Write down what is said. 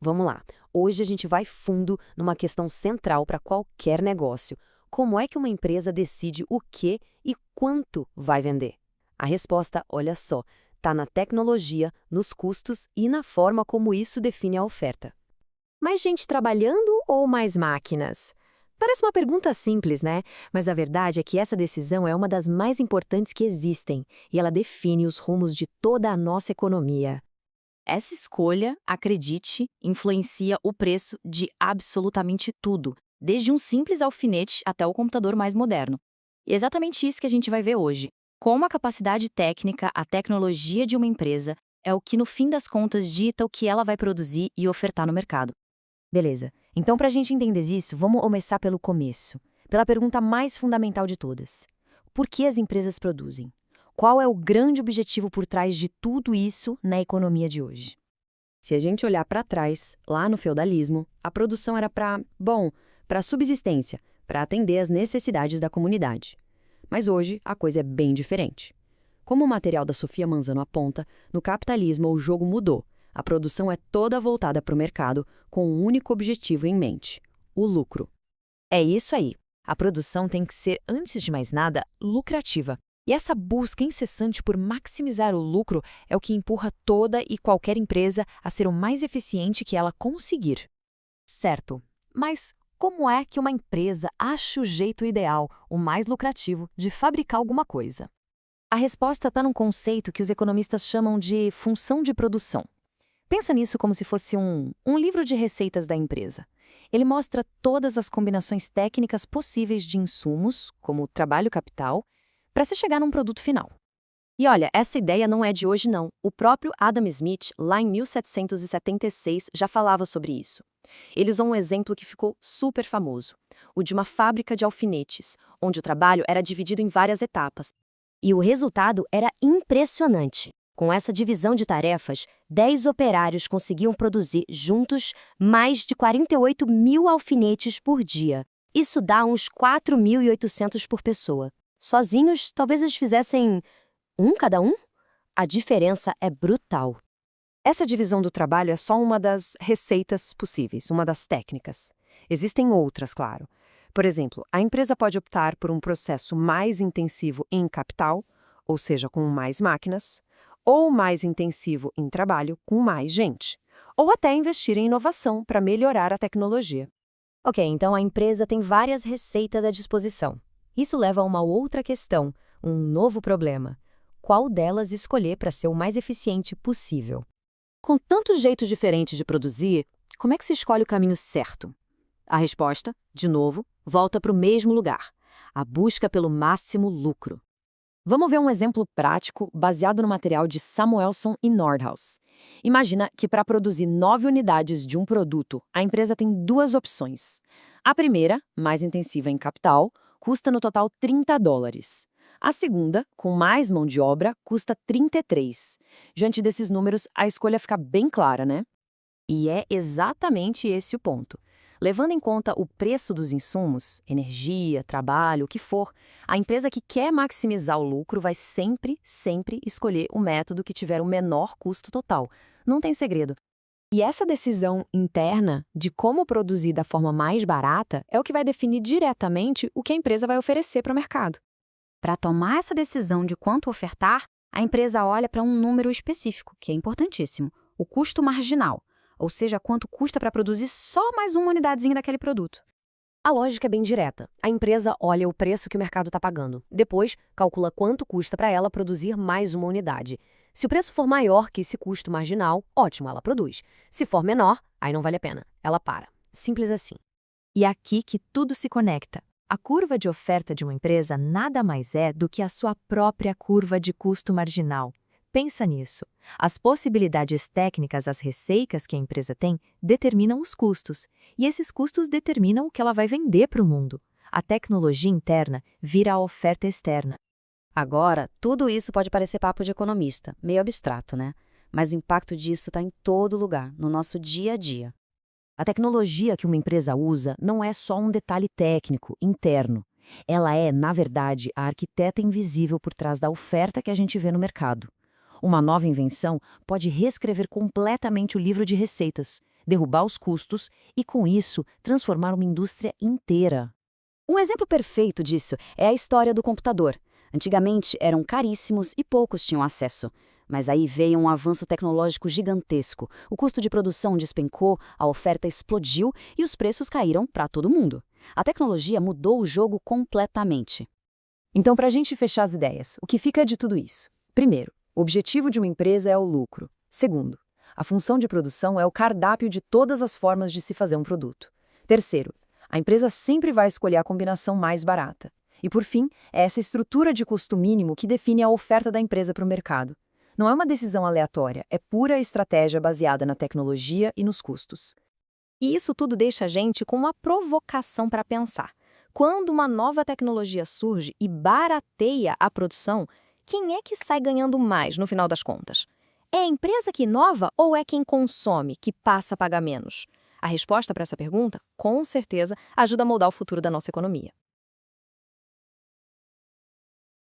Vamos lá. Hoje a gente vai fundo numa questão central para qualquer negócio. Como é que uma empresa decide o que e quanto vai vender? A resposta, olha só, está na tecnologia, nos custos e na forma como isso define a oferta. Mais gente trabalhando ou mais máquinas? Parece uma pergunta simples, né? Mas a verdade é que essa decisão é uma das mais importantes que existem e ela define os rumos de toda a nossa economia. Essa escolha, acredite, influencia o preço de absolutamente tudo, desde um simples alfinete até o computador mais moderno. E é exatamente isso que a gente vai ver hoje. Como a capacidade técnica, a tecnologia de uma empresa é o que, no fim das contas, dita o que ela vai produzir e ofertar no mercado. Beleza. Então, para a gente entender isso, vamos começar pelo começo, pela pergunta mais fundamental de todas. Por que as empresas produzem? Qual é o grande objetivo por trás de tudo isso na economia de hoje? Se a gente olhar para trás, lá no feudalismo, a produção era para subsistência, para atender às necessidades da comunidade. Mas hoje a coisa é bem diferente. Como o material da Sofia Manzano aponta, no capitalismo o jogo mudou. A produção é toda voltada para o mercado com um único objetivo em mente: o lucro. É isso aí. A produção tem que ser, antes de mais nada, lucrativa. E essa busca incessante por maximizar o lucro é o que empurra toda e qualquer empresa a ser o mais eficiente que ela conseguir. Certo. Mas como é que uma empresa acha o jeito ideal, o mais lucrativo, de fabricar alguma coisa? A resposta está num conceito que os economistas chamam de função de produção. Pensa nisso como se fosse um livro de receitas da empresa. Ele mostra todas as combinações técnicas possíveis de insumos, como o trabalho capital, para se chegar num produto final. E olha, essa ideia não é de hoje não. O próprio Adam Smith, lá em 1776, já falava sobre isso. Ele usou um exemplo que ficou super famoso, o de uma fábrica de alfinetes, onde o trabalho era dividido em várias etapas. E o resultado era impressionante. Com essa divisão de tarefas, 10 operários conseguiam produzir juntos mais de 48 mil alfinetes por dia. Isso dá uns 4.800 por pessoa. Sozinhos, talvez eles fizessem um cada um? A diferença é brutal. Essa divisão do trabalho é só uma das receitas possíveis, uma das técnicas. Existem outras, claro. Por exemplo, a empresa pode optar por um processo mais intensivo em capital, ou seja, com mais máquinas, ou mais intensivo em trabalho, com mais gente, ou até investir em inovação para melhorar a tecnologia. Ok, então a empresa tem várias receitas à disposição. Isso leva a uma outra questão, um novo problema. Qual delas escolher para ser o mais eficiente possível? Com tantos jeitos diferentes de produzir, como é que se escolhe o caminho certo? A resposta, de novo, volta para o mesmo lugar: a busca pelo máximo lucro. Vamos ver um exemplo prático baseado no material de Samuelson e Nordhaus. Imagina que para produzir 9 unidades de um produto, a empresa tem duas opções. A primeira, mais intensiva em capital, custa no total $30. A segunda, com mais mão de obra, custa 33. Diante desses números, a escolha fica bem clara, né? E é exatamente esse o ponto. Levando em conta o preço dos insumos, energia, trabalho, o que for, a empresa que quer maximizar o lucro vai sempre escolher o método que tiver o menor custo total. Não tem segredo. E essa decisão interna de como produzir da forma mais barata é o que vai definir diretamente o que a empresa vai oferecer para o mercado. Para tomar essa decisão de quanto ofertar, a empresa olha para um número específico, que é importantíssimo: o custo marginal, ou seja, quanto custa para produzir só mais uma unidadezinha daquele produto. A lógica é bem direta. A empresa olha o preço que o mercado está pagando. Depois, calcula quanto custa para ela produzir mais uma unidade. Se o preço for maior que esse custo marginal, ótimo, ela produz. Se for menor, aí não vale a pena. Ela para. Simples assim. E é aqui que tudo se conecta. A curva de oferta de uma empresa nada mais é do que a sua própria curva de custo marginal. Pensa nisso. As possibilidades técnicas, as receitas que a empresa tem, determinam os custos. E esses custos determinam o que ela vai vender para o mundo. A tecnologia interna vira a oferta externa. Agora, tudo isso pode parecer papo de economista, meio abstrato, né? Mas o impacto disso está em todo lugar, no nosso dia a dia. A tecnologia que uma empresa usa não é só um detalhe técnico, interno. Ela é, na verdade, a arquiteta invisível por trás da oferta que a gente vê no mercado. Uma nova invenção pode reescrever completamente o livro de receitas, derrubar os custos e, com isso, transformar uma indústria inteira. Um exemplo perfeito disso é a história do computador. Antigamente eram caríssimos e poucos tinham acesso. Mas aí veio um avanço tecnológico gigantesco. O custo de produção despencou, a oferta explodiu e os preços caíram para todo mundo. A tecnologia mudou o jogo completamente. Então, para a gente fechar as ideias, o que fica de tudo isso? Primeiro, o objetivo de uma empresa é o lucro. Segundo, a função de produção é o cardápio de todas as formas de se fazer um produto. Terceiro, a empresa sempre vai escolher a combinação mais barata. E, por fim, é essa estrutura de custo mínimo que define a oferta da empresa para o mercado. Não é uma decisão aleatória, é pura estratégia baseada na tecnologia e nos custos. E isso tudo deixa a gente com uma provocação para pensar. Quando uma nova tecnologia surge e barateia a produção, quem é que sai ganhando mais no final das contas? É a empresa que inova ou é quem consome que passa a pagar menos? A resposta para essa pergunta, com certeza, ajuda a moldar o futuro da nossa economia.